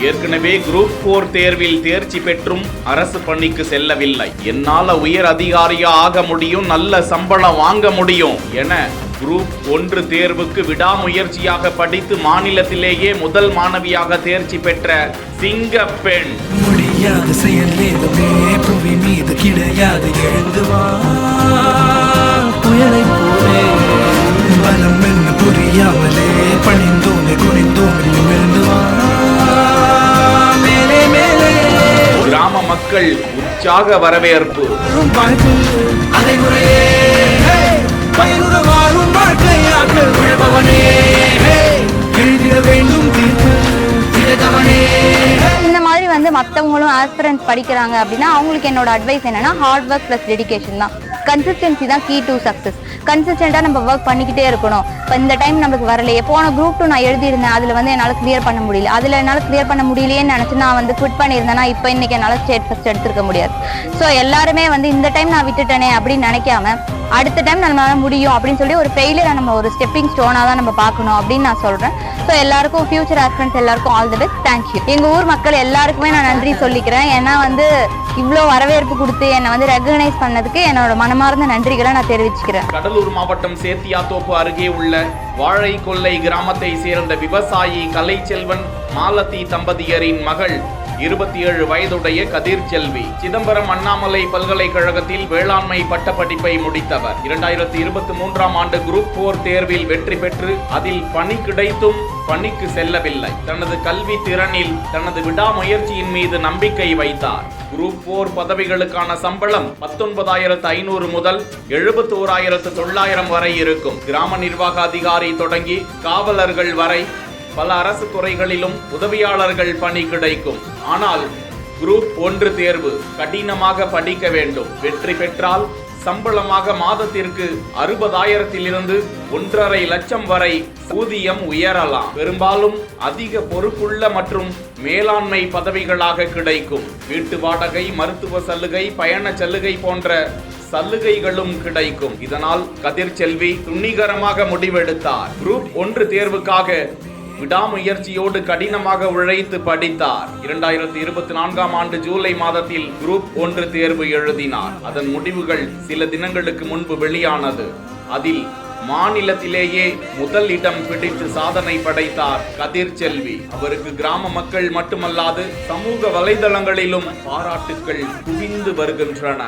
ஏற்கனவே குரூப் 4 தேர்வில் தேர்ச்சி பெற்றும் அரசு பணிக்கு செல்லவில்லை. என்னால உயர் அதிகாரியா ஆக முடியும், நல்ல சம்பளம் வாங்க முடியும் என குரூப் 1 தேர்வுக்கு விடாமுயற்சியாக படித்து மாநிலத்திலேயே முதல் மாணவியாக தேர்ச்சி பெற்ற சிங்கப்பெண். முடியாத செயல் ஏதுமே புவி மீது கிடையாது, எழுந்து வா புயலை போலே பலம் என்ன புரியாமலே பணிந்தோமே குனிந்தோமே எழுந்து வா மேலே மேலே. கிராம மக்கள் உற்சாக வரவேற்பு. அரைமுறையே பயனுற வாழும் வாழ்க்கையாக உழபவனே எழுதிட வேண்டும் தீர்ப்பு திறந்தவனே. இந்த மாதிரி வந்து மற்றவங்களும் ஆஸ்பிரன்ஸ் படிக்கிறாங்க அப்படின்னா அவங்களுக்கு என்னோட அட்வைஸ் என்னன்னா, ஹார்ட் ஒர்க் ப்ளஸ் டெடிகேஷன் தான். கன்சிஸ்டன்சி தான் கீ டு சக்ஸஸ். கன்சிஸ்டண்டாக நம்ம ஒர்க் பண்ணிக்கிட்டே இருக்கணும். இப்போ இந்த டைம் நமக்கு வரலையே, போன குரூப் 2 நான் எழுதியிருந்தேன், அதில் வந்து என்னால் கிளியர் பண்ண முடியல, அதில் என்னால் கிளியர் பண்ண முடியலையேன்னு நினச்சி நான் வந்து குவிட் பண்ணியிருந்தேன்னா இப்போ இன்னைக்கு என்னால் ஸ்டேட் ஃபர்ஸ்ட் எடுத்துருக்க முடியாது. ஸோ எல்லாருமே வந்து இந்த டைம் நான் விட்டுட்டேனே அப்படின்னு நினைக்காம அடுத்த டைம் நம்மளால முடியும் அப்படின்னு சொல்லி ஒரு ஃபெயிலியரை நம்ம ஒரு ஸ்டெப்பிங் ஸ்டோனாக தான் நம்ம பார்க்கணும் அப்படின்னு நான் சொல்கிறேன். ஸோ எல்லாருக்கும் ஃபியூச்சர் ஆஸ்பிரன்ட்ஸ் எல்லாருக்கும் ஆல் தி பெஸ்ட். தேங்க்யூ. எங்கள் ஊர் மக்கள் எல்லாருக்குமே நான் நன்றி சொல்லிக்கிறேன். ஏன்னா வந்து இவ்வளோ வரவேற்பு கொடுத்து என்னை வந்து ரெகனைஸ் பண்ணதுக்கு என்னோட மனமார்ந்த நன்றிகளை நான் தெரிவிச்சுக்கிறேன். கடலூர் மாவட்டம் சேத்தியாத்தோப்பு அருகே உள்ள வாழை கொல்லை கிராமத்தை சேர்ந்த விவசாயி கலைச்செல்வன் மாலதி தம்பதியரின் மகள் 27 வயதுடைய கதிர்செல்வி சிதம்பரம் அண்ணாமலை பல்கலைக்கழகத்தில் வேளாண்மை பட்டப்படிப்பை முடித்தவர். 2023ஆம் ஆண்டு குரூப் 4 தேர்வில் வெற்றி பெற்று அதில் பணி கிடைத்தும் பணிக்கு செல்லவில்லை. தனது கல்வி திறனில் தனது விடாமுயற்சியின் மீது நம்பிக்கை வைத்தார். குரூப் 4 பதவிகளுக்கான சம்பளம் 19,500 முதல் 71,900 வரை இருக்கும். கிராம நிர்வாக அதிகாரி தொடங்கி காவலர்கள் வரை பல அரசு துறைகளிலும் உதவியாளர்கள் பணி கிடைக்கும். ஆனால் குரூப் 1 தேர்வு கடினமாக படிக்க வேண்டும். வெற்றி பெற்றால் சம்பளமாக மாதத்திற்கு 60,000 1.5 லட்சம் வரை ஊதியம் உயரலாம். பெரும்பாலும் அதிக பொறுப்புள்ள மற்றும் மேலாண்மை பதவிகளாக கிடைக்கும். வீட்டு வாடகை, மருத்துவ சலுகை, பயண சலுகை போன்ற சலுகைகளும் கிடைக்கும். இதனால் கதிர்செல்வி துணிகரமாக முடிவெடுத்தார். குரூப் 1 தேர்வுக்காக விடாமுயற்சியோடு கடினமாக உழைத்து படித்தார். 2024ஆம் ஆண்டு ஜூலை மாதத்தில் குரூப் 1 தேர்வு எழுதினார். அதன் முடிவுகள் சில தினங்களுக்கு முன்பு வெளியானது. அதில் மாநிலத்திலேயே முதல் இடம் பிடித்து சாதனை படைத்தார் கதிர்செல்வி. அவருக்கு கிராம மக்கள் மட்டுமல்லாது சமூக வலைதளங்களிலும் பாராட்டுக்கள் குவிந்து வருகின்றன.